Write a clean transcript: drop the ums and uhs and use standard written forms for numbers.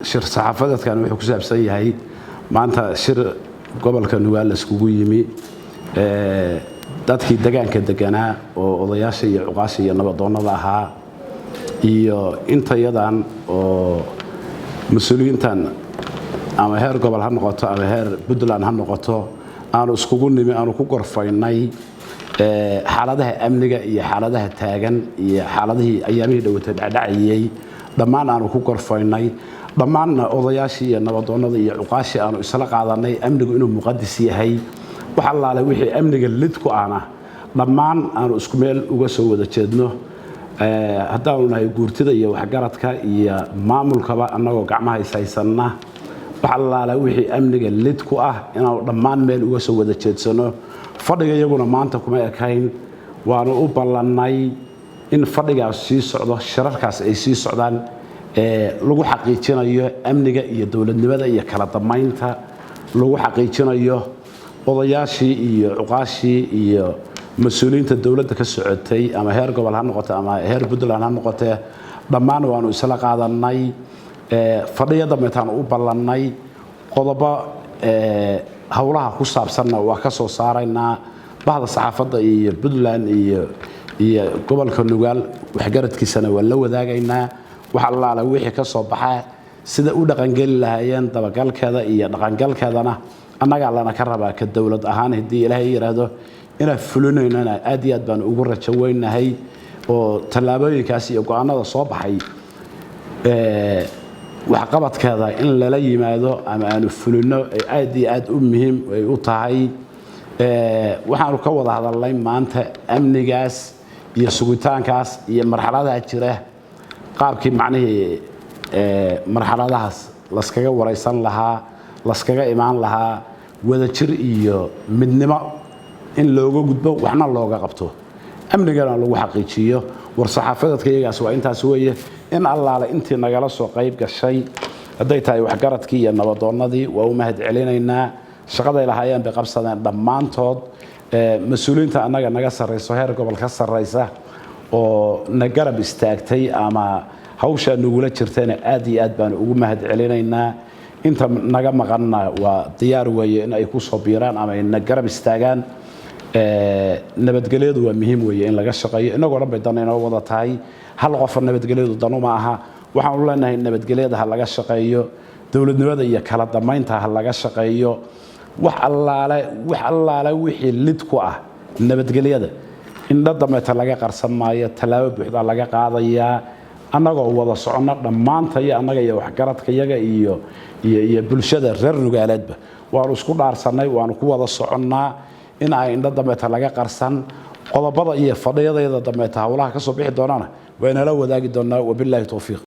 shir saxaafadeedkan wuxuu ku saabsan yahay maanta shir gobolka Nugaal iskugu yimi dadkii deegaanka deganaa oo odayaasha iyo cuqaasha iyo nabadoonnada ahaa iyo intayadan oo mas'uuliyiintan ama heer gobol ha noqoto ama heer Puntland ha noqoto aanu iskugu nimi aanu ku gorfaynay xaaladaha amniga iyo xaaladaha taagan iyo xaaladihii ayaamihii dhawatay dhacayay dhammaan aanu ku gorfaynay dhammaan odayaashii iyo nabadoonnada iyo cuqaashii aanu isla qaadanay amnigu inuu muqaddis yahay waxa allaale wixii amniga lid ku aana dhammaan aanu isku meel uga soo wada jeedno haddaanu nahay guurtida iyo waxgaradka iyo maamulkaba annagoo gacmaha haysanna waxa allaale wixii amniga lid ku ah inaanu dhammaan meel uga soo wada jeedsano fadhiga iyaguna maanta kuma ekayn waanu u ballannay in fadhigaas sii socdo shirarkaas ay sii socdaan lagu xaqiijinayo amniga iyo dawladnimada iyo kala damaynta lagu xaqiijinayo odayaashii iyo cuqaashii iyo mas'uuliyiinta dawladda ka socotay ama heer gobol ha noqoto ama heer Puntland ha noqoto dhammaan waanu isla qaadanay fadhiyada meetaan u ballannay qodobo hawlaha ku saabsanna waa ka soo saaraynaa bahda saxaafadda iyo Puntland iyo gobolka Nugaal waxgaradkiisana waa la wadaagaynaa waxa allaala wixii ka soo baxay sida u dhaqangali lahaayeen dabagalkeeda iyo dhaqangalkeedana annaga lana ka rabaa ka dawlad ahaan hadii Ilaahay yiraahdo ina fulinaynana aad iyo aad baan ugu rajo weynahay oo talaabooyinkaas iyo go'aanada soo baxay waxa qabadkeeda in lala yimaado ama aanu fulino aad iyo aad u muhiim ay u tahay waxaanu ka wada hadalnay maanta amnigaas iyo sugitaankaas iyo marxaladaha jira qaabkii macnaheedu marxaladahaas laskaga wareysan lahaa laskaga imaan lahaa wadajir iyo midnimo in looga gudbo waxna looga qabto amnigana lagu xaqiijiyo war saxaafadeedka iyagaas waa intaas weeye in allaale intii nagala soo qayb gashay haday tahay waxgaradkii iyo nabadoonnadii waa u mahad celinaynaa shaqada ay lahaayeen bay qabsadeen dhammaantood mas'uuliyiinta annaga naga sareyso heer gobol ka sareysa oo na garab istaagtay ama hawsha nugula jirtayna aad iyo aad baan ugu mahad celinaynaa inta naga maqanna waa diyaar weeye in ay ku soo biiraan ama in garab istaagaan nabadgelyadu waa muhiim weeye in laga shaqeeyo inagoo dhan bay dan inoo wada tahay hal qof nabadgelyadu dan uma aha waxaan u leenahay nabadgelyada ha laga shaqeeyo dawladnimada iyo kala damaynta ha laga shaqeeyo wax allaale wixii lid ku ah nabadgelyada indha dameeta laga qarsan maayo talaabo buuxda laga qaadayaa annagoo wada socono dhammaantay annaga iyo waxgaradka iyaga iyo bulshada reer Nugaaleedba waanu isku dhaarsanay waanu ku wada soconnaa in ay indha dameeta laga qarsan qodobada iyo fadhiyada dameeta hawlaha ka soo bixi doonana waa inala wadaagi doonaa wabillahi tawfiiq